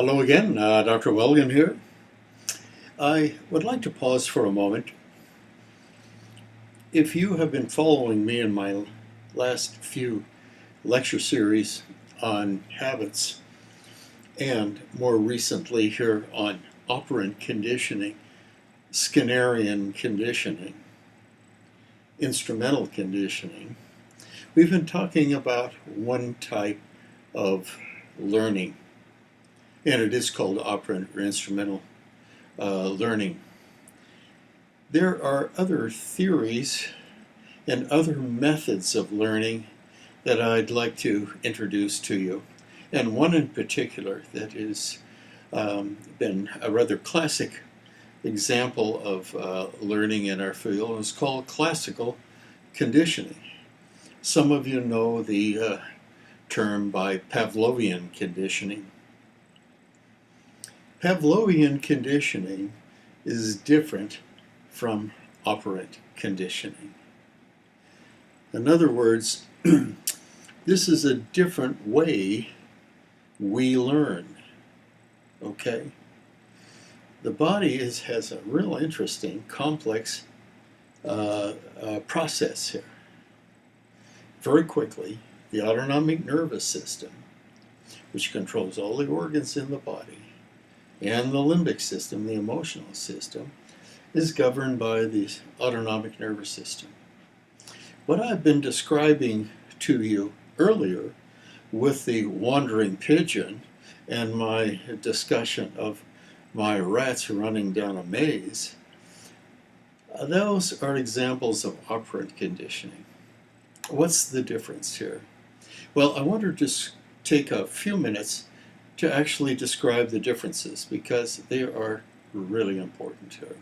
Hello again, Dr. Welgan here. I would like to pause for a moment. If you have been following me in my last few lecture series on habits, and more recently here on operant conditioning, Skinnerian conditioning, instrumental conditioning, we've been talking about one type of learning, and it is called operant or instrumental learning. There are other theories and other methods of learning that I'd like to introduce to you, and one in particular that has been a rather classic example of learning in our field is called classical conditioning. Some of you know the term by Pavlovian conditioning. Pavlovian conditioning is different from operant conditioning. In other words, this is a different way we learn, okay? The body has a real interesting, complex process here. Very quickly, the autonomic nervous system, which controls all the organs in the body, and the limbic system, the emotional system, is governed by the autonomic nervous system. What I've been describing to you earlier with the wandering pigeon and my discussion of my rats running down a maze, those are examples of operant conditioning. What's the difference here? Well, I want to just take a few minutes to actually describe the differences because they are really important here.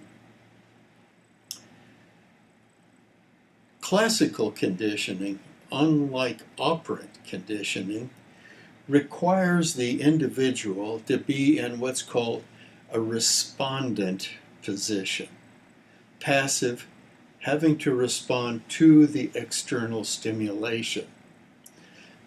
Classical conditioning, unlike operant conditioning, requires the individual to be in what's called a respondent position, passive, having to respond to the external stimulation.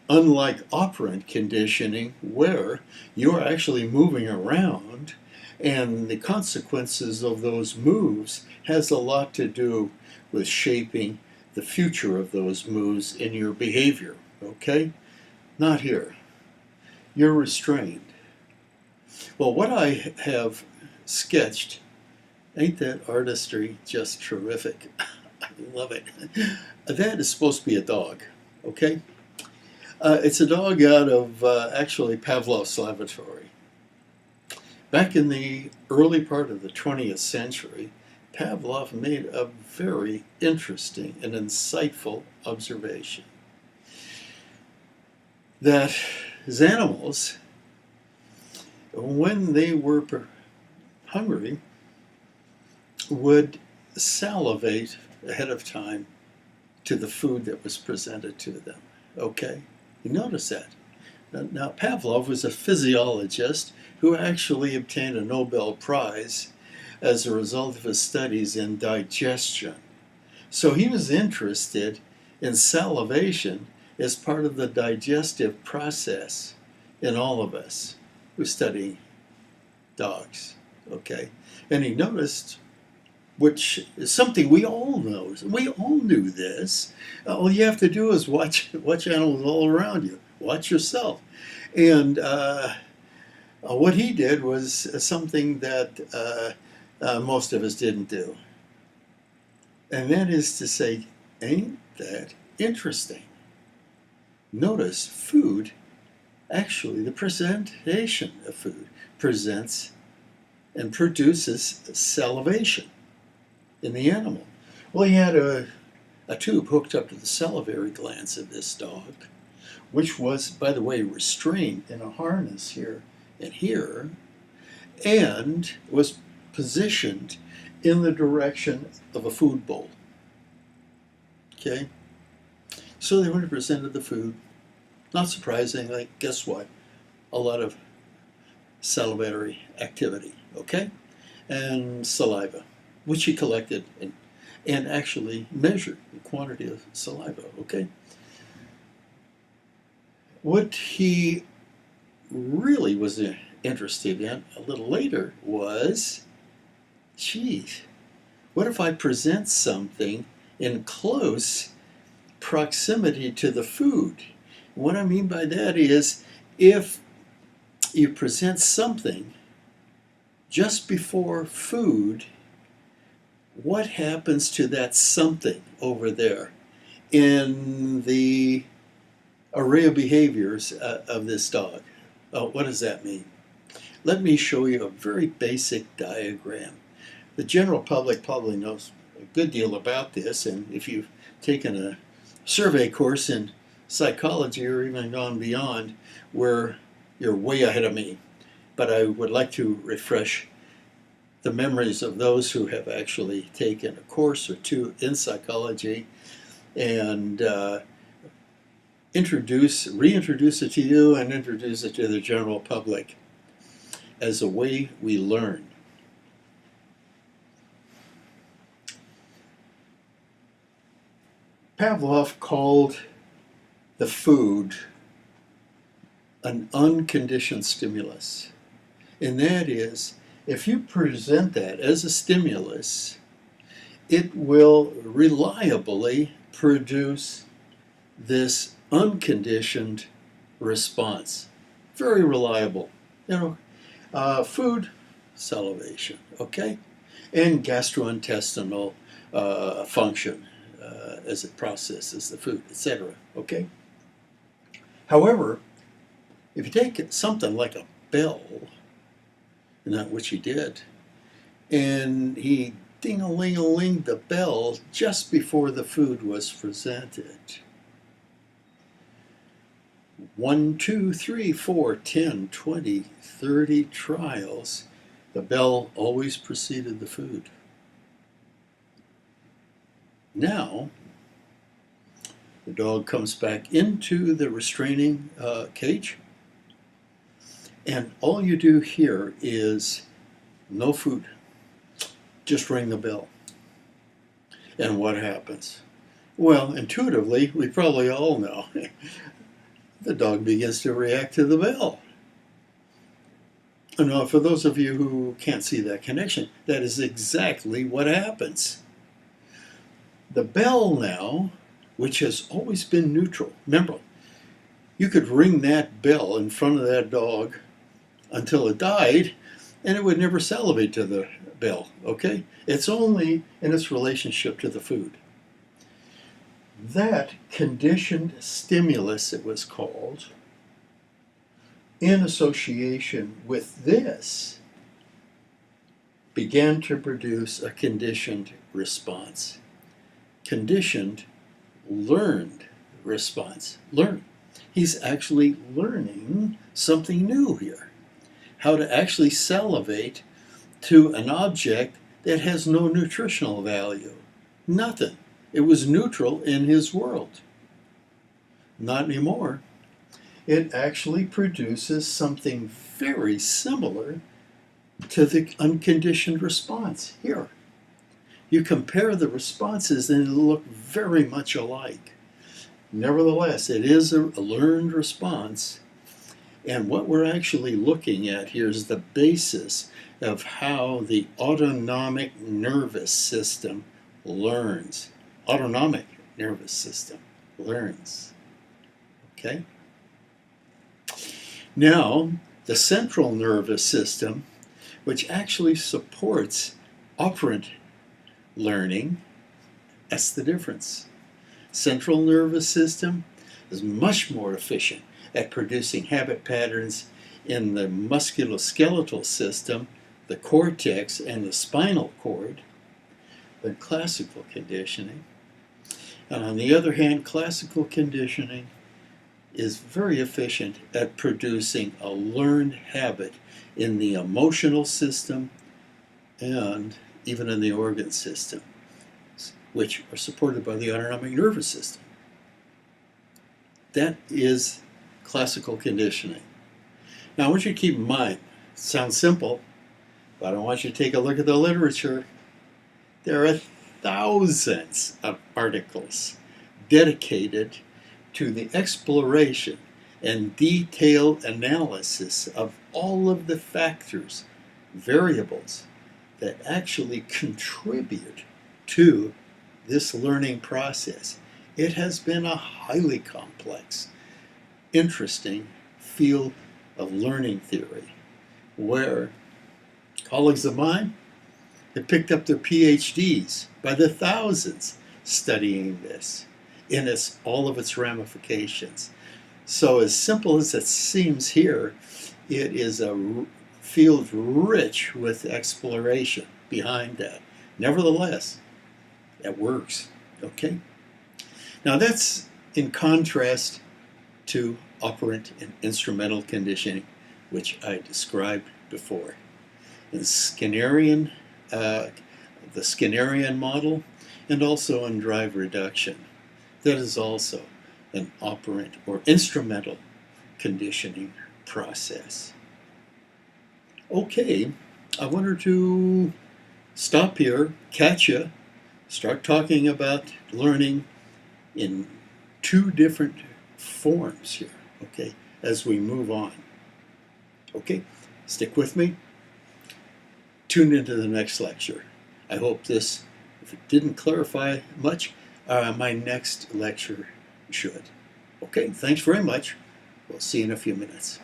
Unlike operant conditioning, where you're actually moving around, and the consequences of those moves has a lot to do with shaping the future of those moves in your behavior, okay? Not here. You're restrained. Well, what I have sketched, ain't that artistry just terrific? I love it. That is supposed to be a dog, okay? It's a dog out of actually Pavlov's laboratory. Back in the early part of the 20th century, Pavlov made a very interesting and insightful observation that his animals, when they were hungry, would salivate ahead of time to the food that was presented to them, okay? You notice that. Now, Pavlov was a physiologist who actually obtained a Nobel Prize as a result of his studies in digestion. So he was interested in salivation as part of the digestive process in all of us who study dogs, okay? And he noticed, which is something we all know. We all knew this. All you have to do is watch animals all around you. Watch yourself. And what he did was something that most of us didn't do. And that is to say, ain't that interesting? Notice food, actually the presentation of food presents and produces salivation in the animal. Well, he had a tube hooked up to the salivary glands of this dog, which was, by the way, restrained in a harness here and here, and was positioned in the direction of a food bowl. Okay? So they would have presented the food. Not surprisingly, guess what? A lot of salivary activity, okay? And saliva, which he collected and actually measured the quantity of saliva, okay? What he really was interested in a little later was, geez, what if I present something in close proximity to the food? What I mean by that is, if you present something just before food, what happens to that something over there in the array of behaviors of this dog? Oh, what does that mean? Let me show you a very basic diagram. The general public probably knows a good deal about this, and if you've taken a survey course in psychology or even gone beyond, where you're way ahead of me. But I would like to refresh the memories of those who have actually taken a course or two in psychology, and reintroduce it to you and introduce it to the general public as a way we learn. Pavlov called the food an unconditioned stimulus. And that is, if you present that as a stimulus, it will reliably produce this unconditioned response. Very reliable. Food, salivation, okay? And gastrointestinal function as it processes the food, etc., okay? However, if you take something like a bell, and that which he did, and he ding-a-ling-a-ling the bell just before the food was presented. 1, 2, 3, 4, 10, 20, 30 trials, the bell always preceded the food. Now, the dog comes back into the restraining cage, and all you do here is no food. Just ring the bell. And what happens? Well, intuitively, we probably all know. The dog begins to react to the bell. Now, for those of you who can't see that connection, that is exactly what happens. The bell now, which has always been neutral, remember, you could ring that bell in front of that dog until it died, and it would never salivate to the bell, okay? It's only in its relationship to the food. That conditioned stimulus, it was called, in association with this, began to produce a conditioned response. Conditioned, learned response. Learn. He's actually learning something new here. How to actually salivate to an object that has no nutritional value. Nothing. It was neutral in his world. Not anymore. It actually produces something very similar to the unconditioned response here. You compare the responses and they look very much alike. Nevertheless, it is a learned response. And what we're actually looking at here is the basis of how the autonomic nervous system learns. Autonomic nervous system learns. Okay? Now, the central nervous system, which actually supports operant learning, that's the difference. Central nervous system is much more efficient at producing habit patterns in the musculoskeletal system, the cortex, and the spinal cord than classical conditioning. And on the other hand, classical conditioning is very efficient at producing a learned habit in the emotional system and even in the organ system, which are supported by the autonomic nervous system. That is classical conditioning. Now I want you to keep in mind, it sounds simple, but I want you to take a look at the literature. There are thousands of articles dedicated to the exploration and detailed analysis of all of the factors, variables that actually contribute to this learning process. It has been a highly complex, interesting field of learning theory where colleagues of mine have picked up their PhDs by the thousands studying this in all of its ramifications. So, as simple as it seems here, it is a field rich with exploration behind that. Nevertheless, it works. Okay? Now, that's in contrast to operant and instrumental conditioning, which I described before. In Skinnerian, the Skinnerian model, and also in drive reduction, that is also an operant or instrumental conditioning process. Okay, I wanted to stop here, catch you, start talking about learning in two different forms here, okay, as we move on. Okay, stick with me. Tune into the next lecture. I hope this, if it didn't clarify much, my next lecture should. Okay, thanks very much. We'll see you in a few minutes.